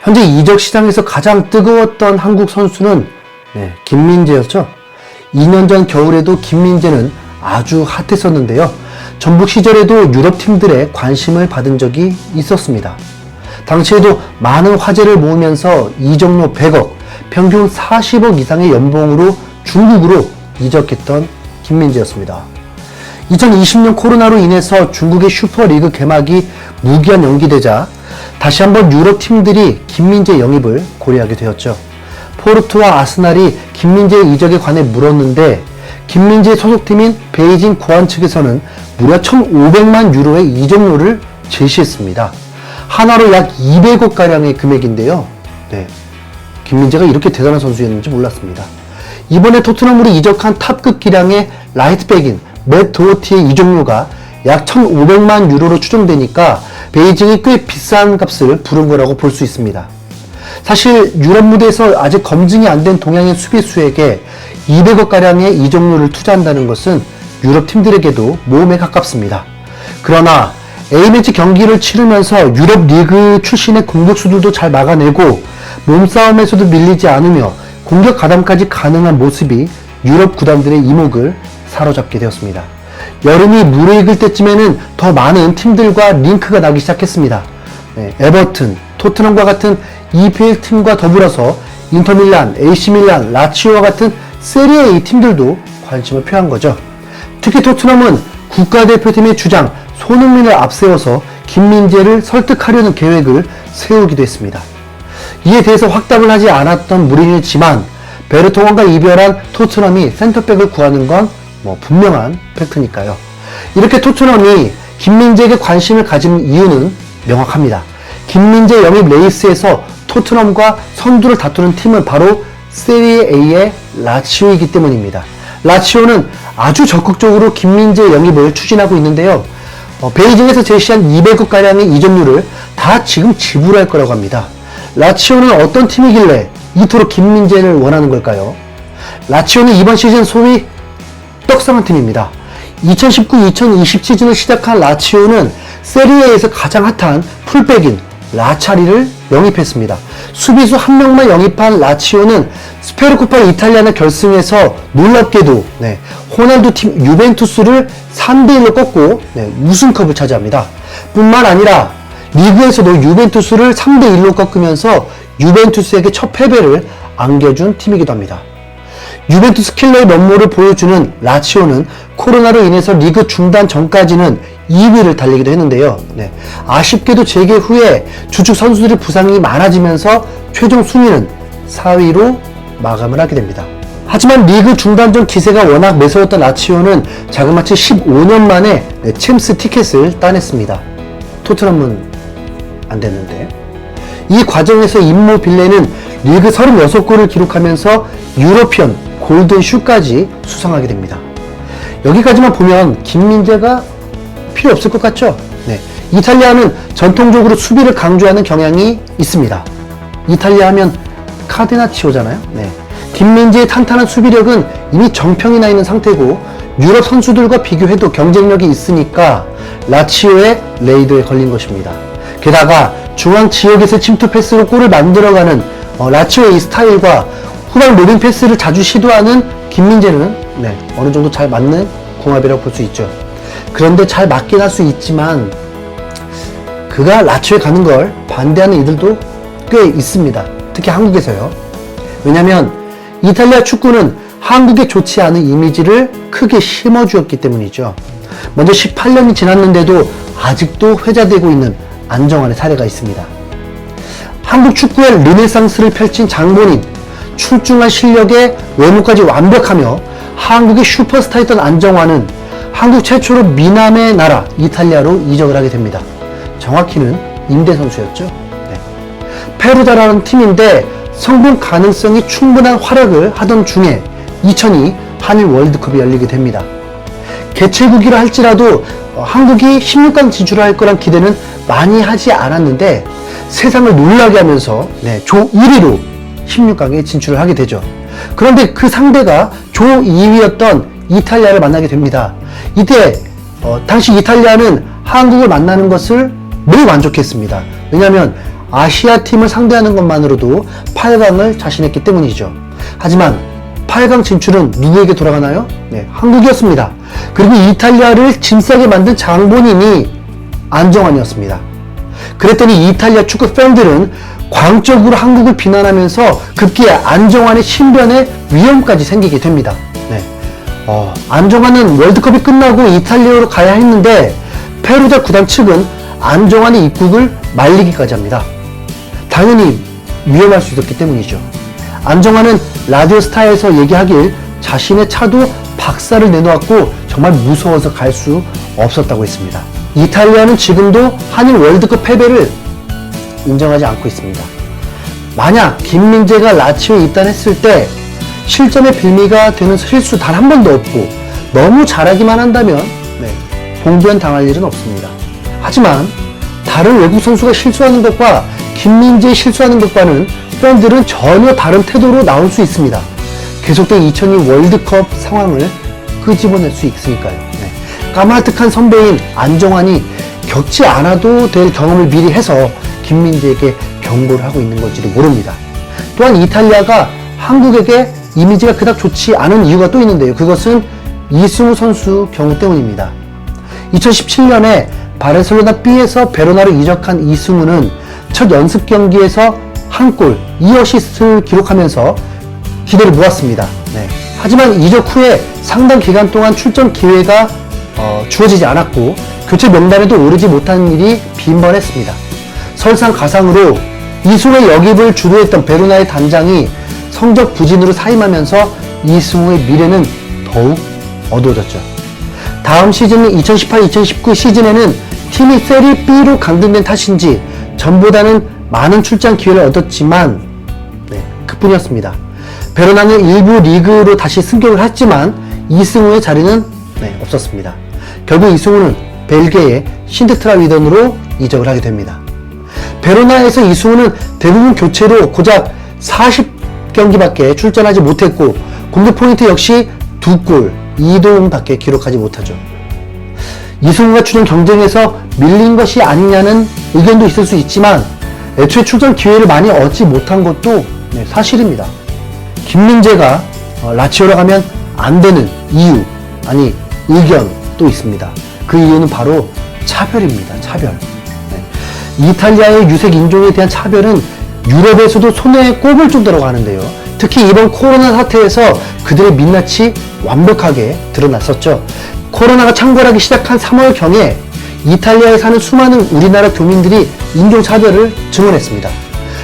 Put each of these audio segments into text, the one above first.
현재 이적 시장에서 가장 뜨거웠던 한국 선수는 김민재였죠. 2년 전 겨울에도 김민재는 아주 핫했었는데요. 전북 시절에도 유럽 팀들의 관심을 받은 적이 있었습니다. 당시에도 많은 화제를 모으면서 이적료 100억, 평균 40억 이상의 연봉으로 중국으로 이적했던 김민재였습니다. 2020년 코로나로 인해서 중국의 슈퍼리그 개막이 무기한 연기되자 다시 한번 유럽 팀들이 김민재 영입을 고려하게 되었죠. 포르투와 아스날이 김민재의 이적에 관해 물었는데 김민재 소속팀인 베이징 고안 측에서는 무려 1,500만 유로의 이적료를 제시했습니다. 하나로 약 200억가량의 금액인데요. 김민재가 이렇게 대단한 선수였는지 몰랐습니다. 이번에 토트넘으로 이적한 탑급 기량의 라이트백인 맷 도어티의 이적료가 약 1,500만 유로로 추정되니까 베이징이 꽤 비싼 값을 부른 거라고 볼 수 있습니다. 사실 유럽 무대에서 아직 검증이 안 된 동양인 수비수에게 200억가량의 이적료를 투자한다는 것은 유럽 팀들에게도 모험에 가깝습니다. 그러나 A매치 경기를 치르면서 유럽 리그 출신의 공격수들도 잘 막아내고 몸싸움에서도 밀리지 않으며 공격 가담까지 가능한 모습이 유럽 구단들의 이목을 사로잡게 되었습니다. 여름이 무르익을 때쯤에는 더 많은 팀들과 링크가 나기 시작했습니다. 에버튼, 토트넘과 같은 EPL 팀과 더불어서 인터밀란, AC밀란, 라치오와 같은 세리에 A 팀들도 관심을 표한 거죠. 특히 토트넘은 국가대표팀의 주장 손흥민을 앞세워서 김민재를 설득하려는 계획을 세우기도 했습니다. 이에 대해서 확답을 하지 않았던 무리뉴지만 베르통원과 이별한 토트넘이 센터백을 구하는 건 분명한 팩트니까요. 이렇게 토트넘이 김민재에게 관심을 가진 이유는 명확합니다. 김민재 영입 레이스에서 토트넘과 선두를 다투는 팀은 바로 세리에 A의 라치오이기 때문입니다. 라치오는 아주 적극적으로 김민재 영입을 추진하고 있는데요. 베이징에서 제시한 200억가량의 이적료를 다 지금 지불할 거라고 합니다. 라치오는 어떤 팀이길래 이토록 김민재를 원하는 걸까요? 라치오는 이번 시즌 소위 떡상한 팀입니다. 2019-2020 시즌을 시작한 라치오는 세리에에서 가장 핫한 풀백인 라차리를 영입했습니다. 수비수 한 명만 영입한 라치오는 스페르코파 이탈리아나 결승에서 놀랍게도 호날두 팀 유벤투스를 3대1로 꺾고 우승컵을 차지합니다. 뿐만 아니라 리그에서도 유벤투스를 3대1로 꺾으면서 유벤투스에게 첫 패배를 안겨준 팀이기도 합니다. 유벤투스 킬러의 면모를 보여주는 라치오는 코로나로 인해서 리그 중단 전까지는 2위를 달리기도 했는데요. 아쉽게도 재개 후에 주축 선수들의 부상이 많아지면서 최종 순위는 4위로 마감을 하게 됩니다. 하지만 리그 중단 전 기세가 워낙 매서웠던 라치오는 자그마치 15년 만에 챔스 티켓을 따냈습니다. 토트넘은 안 됐는데. 이 과정에서 임모빌레는 리그 36골을 기록하면서 유러피언 골든 슈까지 수상하게 됩니다. 여기까지만 보면 김민재가 필요 없을 것 같죠? 이탈리아는 전통적으로 수비를 강조하는 경향이 있습니다. 이탈리아 하면 카데나치오잖아요. 김민재의 탄탄한 수비력은 이미 정평이 나 있는 상태고 유럽 선수들과 비교해도 경쟁력이 있으니까 라치오의 레이드에 걸린 것입니다. 게다가 중앙 지역에서 침투 패스로 골을 만들어가는 라치오의 이 스타일과 후방 로빙 패스를 자주 시도하는 김민재는 어느 정도 잘 맞는 궁합이라고 볼 수 있죠. 그런데 잘 맞긴 할 수 있지만 그가 라치오에 가는 걸 반대하는 이들도 꽤 있습니다. 특히 한국에서요. 왜냐면 이탈리아 축구는 한국에 좋지 않은 이미지를 크게 심어주었기 때문이죠. 먼저 18년이 지났는데도 아직도 회자되고 있는 안정환의 사례가 있습니다. 한국 축구의 르네상스를 펼친 장본인, 출중한 실력에 외모까지 완벽하며 한국의 슈퍼스타였던 안정환은 한국 최초로 미남의 나라 이탈리아로 이적을 하게 됩니다. 정확히는 임대 선수였죠. 페루다라는 팀인데 성공 가능성이 충분한 활약을 하던 중에 2002 한일 월드컵이 열리게 됩니다. 개최국이라 할지라도 한국이 16강 진출할 거란 기대는 많이 하지 않았는데 세상을 놀라게 하면서 조 1위로 16강에 진출을 하게 되죠. 그런데 그 상대가 조 2위였던 이탈리아를 만나게 됩니다. 이때 당시 이탈리아는 한국을 만나는 것을 매우 만족했습니다. 왜냐하면 아시아 팀을 상대하는 것만으로도 8강을 자신했기 때문이죠. 하지만 8강 진출은 누구에게 돌아가나요? 네, 한국이었습니다. 그리고 이탈리아를 짐싸게 만든 장본인이 안정환이었습니다. 그랬더니 이탈리아 축구 팬들은 광적으로 한국을 비난하면서 급기야 안정환의 신변에 위험까지 생기게 됩니다. 네. 안정환은 월드컵이 끝나고 이탈리아로 가야 했는데 페루자 구단 측은 안정환의 입국을 말리기까지 합니다. 당연히 위험할 수 있었기 때문이죠. 안정환은 라디오스타에서 얘기하길 자신의 차도 박살을 내놓았고 정말 무서워서 갈 수 없었다고 했습니다. 이탈리아는 지금도 한일 월드컵 패배를 인정하지 않고 있습니다. 만약 김민재가 라치오에 입단했을 때 실점의 빌미가 되는 실수 단 한 번도 없고 너무 잘하기만 한다면 봉변 당할 일은 없습니다. 하지만 다른 외국 선수가 실수하는 것과 김민재의 실수하는 것과는 팬들은 전혀 다른 태도로 나올 수 있습니다. 계속된 2002 월드컵 상황을 끄집어낼 수 있으니까요. 까마득한 선배인 안정환이 겪지 않아도 될 경험을 미리 해서 김민재에게 경고를 하고 있는 건지도 모릅니다. 또한 이탈리아가 한국에게 이미지가 그닥 좋지 않은 이유가 또 있는데요. 그것은 이승우 선수 경우 때문입니다. 2017년에 바르셀로나 B에서 베로나로 이적한 이승우는 첫 연습 경기에서 한 골, 2어시스트를 기록하면서 기대를 모았습니다. 하지만 이적 후에 상당 기간 동안 출전 기회가 주어지지 않았고 교체 명단에도 오르지 못한 일이 빈번했습니다. 설상가상으로 이승우의 역입을 주도했던 베로나의 단장이 성적 부진으로 사임하면서 이승우의 미래는 더욱 어두워졌죠. 다음 시즌 2018-2019 시즌에는 팀이 세리 B로 강등된 탓인지 전보다는 많은 출장 기회를 얻었지만 그뿐이었습니다. 베로나는 일부 리그로 다시 승격을 했지만 이승우의 자리는 없었습니다. 결국 이승우는 벨기에의 신드트라 위던으로 이적을 하게 됩니다. 베로나에서 이승우는 대부분 교체로 고작 40경기밖에 출전하지 못했고 공격 포인트 역시 2골, 2도움밖에 기록하지 못하죠. 이승우가 출전 경쟁에서 밀린 것이 아니냐는 의견도 있을 수 있지만 애초에 출전 기회를 많이 얻지 못한 것도 사실입니다. 김민재가 라치오로 가면 안 되는 이유, 아니 의견도 있습니다. 그 이유는 바로 차별입니다. 차별. 이탈리아의 유색 인종에 대한 차별은 유럽에서도 손에 꼽을 정도라고 하는데요. 특히 이번 코로나 사태에서 그들의 민낯이 완벽하게 드러났었죠. 코로나가 창궐하기 시작한 3월경에 이탈리아에 사는 수많은 우리나라 교민들이 인종차별을 증언했습니다.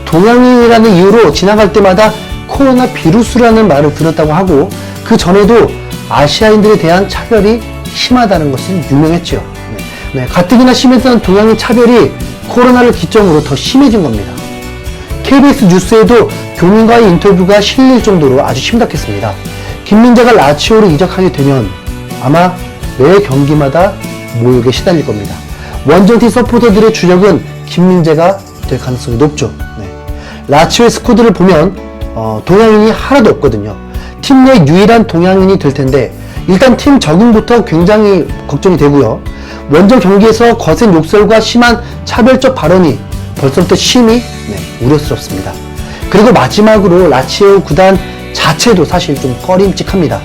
동양인이라는 이유로 지나갈 때마다 코로나 비루스라는 말을 들었다고 하고 그 전에도 아시아인들에 대한 차별이 심하다는 것은 유명했죠. 가뜩이나 심했던 동양인 차별이 코로나를 기점으로 더 심해진 겁니다. KBS 뉴스에도 교민과의 인터뷰가 실릴 정도로 아주 심각했습니다. 김민재가 라치오로 이적하게 되면 아마 매 경기마다 모욕에 시달릴 겁니다. 원정팀 서포터들의 주력은 김민재가 될 가능성이 높죠. 라치오의 스쿼드를 보면 동양인이 하나도 없거든요. 팀 내 유일한 동양인이 될 텐데 일단 팀 적응부터 굉장히 걱정이 되고요. 원정 경기에서 거센 욕설과 심한 차별적 발언이 벌써부터 심히 우려스럽습니다. 그리고 마지막으로 라치오 구단 자체도 사실 좀 꺼림칙합니다.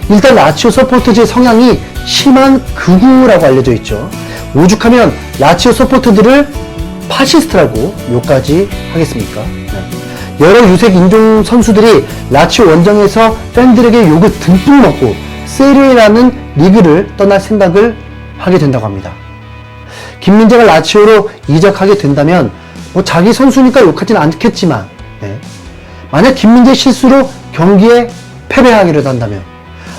일단 라치오 서포터즈의 성향이 심한 극우라고 알려져 있죠. 오죽하면 라치오 서포터들을 파시스트라고 욕까지 하겠습니까? 여러 유색 인종 선수들이 라치오 원정에서 팬들에게 욕을 듬뿍 먹고 세리에라는 리그를 떠날 생각을 하게 된다고 합니다. 김민재가 라치오로 이적하게 된다면 자기 선수니까 욕하진 않겠지만 만약 김민재 실수로 경기에 패배하기라도 한다면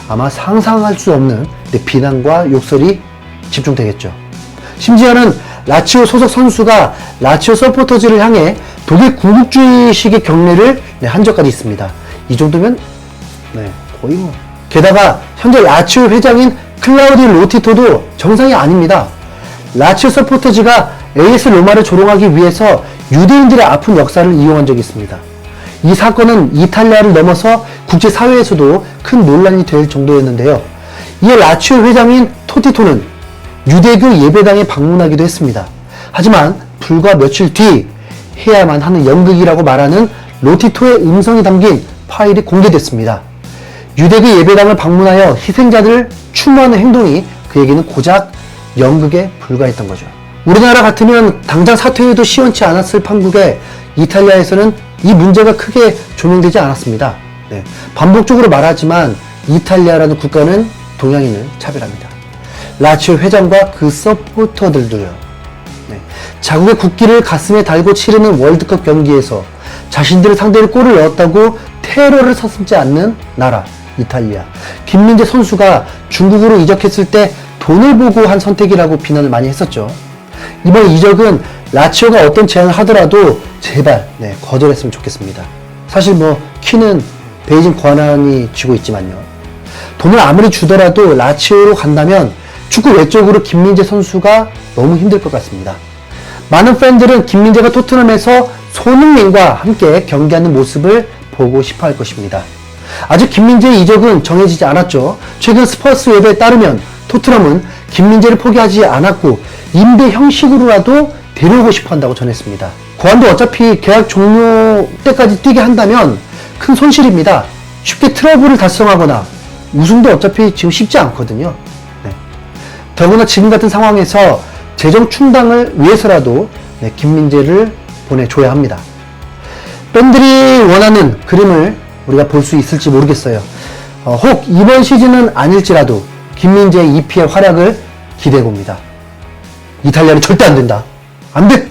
아마 상상할 수 없는 비난과 욕설이 집중되겠죠. 심지어는 라치오 소속 선수가 라치오 서포터즈를 향해 독일 군국주의식의 경례를 한 적까지 있습니다. 이 정도면 거의 게다가 현재 라치오 회장인 클라우디오 로티토도 정상이 아닙니다. 라치오 서포터즈가 AS 로마를 조롱하기 위해서 유대인들의 아픈 역사를 이용한 적이 있습니다. 이 사건은 이탈리아를 넘어서 국제사회에서도 큰 논란이 될 정도였는데요. 이에 라치오 회장인 토티토는 유대교 예배당에 방문하기도 했습니다. 하지만 불과 며칠 뒤 해야만 하는 연극이라고 말하는 로티토의 음성이 담긴 파일이 공개됐습니다. 유대교 예배당을 방문하여 희생자들을 추모하는 행동이 그에게는 고작 연극에 불과했던 거죠. 우리나라 같으면 당장 사퇴해도 시원치 않았을 판국에 이탈리아에서는 이 문제가 크게 조명되지 않았습니다. 네, 반복적으로 말하지만 이탈리아라는 국가는 동양인을 차별합니다. 라치오 회장과 그 서포터들도요. 네, 자국의 국기를 가슴에 달고 치르는 월드컵 경기에서 자신들의 상대로 골을 넣었다고 테러를 서슴지 않는 나라 이탈리아. 김민재 선수가 중국으로 이적했을 때 돈을 보고 한 선택이라고 비난을 많이 했었죠. 이번 이적은 라치오가 어떤 제안을 하더라도 제발 거절했으면 좋겠습니다. 사실 키는 베이징 권한이 쥐고 있지만요. 돈을 아무리 주더라도 라치오로 간다면 축구 외적으로 김민재 선수가 너무 힘들 것 같습니다. 많은 팬들은 김민재가 토트넘에서 손흥민과 함께 경기하는 모습을 보고 싶어 할 것입니다. 아직 김민재의 이적은 정해지지 않았죠. 최근 스퍼스 웹에 따르면 토트넘은 김민재를 포기하지 않았고 임대 형식으로라도 데려오고 싶어 한다고 전했습니다. 고안도 어차피 계약 종료 때까지 뛰게 한다면 큰 손실입니다. 쉽게 트러블을 달성하거나 우승도 어차피 지금 쉽지 않거든요. 더구나 지금 같은 상황에서 재정 충당을 위해서라도 김민재를 보내줘야 합니다. 팬들이 원하는 그림을 우리가 볼 수 있을지 모르겠어요. 혹 이번 시즌은 아닐지라도 김민재의 EPL 활약을 기대해봅니다. 이탈리아는 절대 안 된다. 안 돼!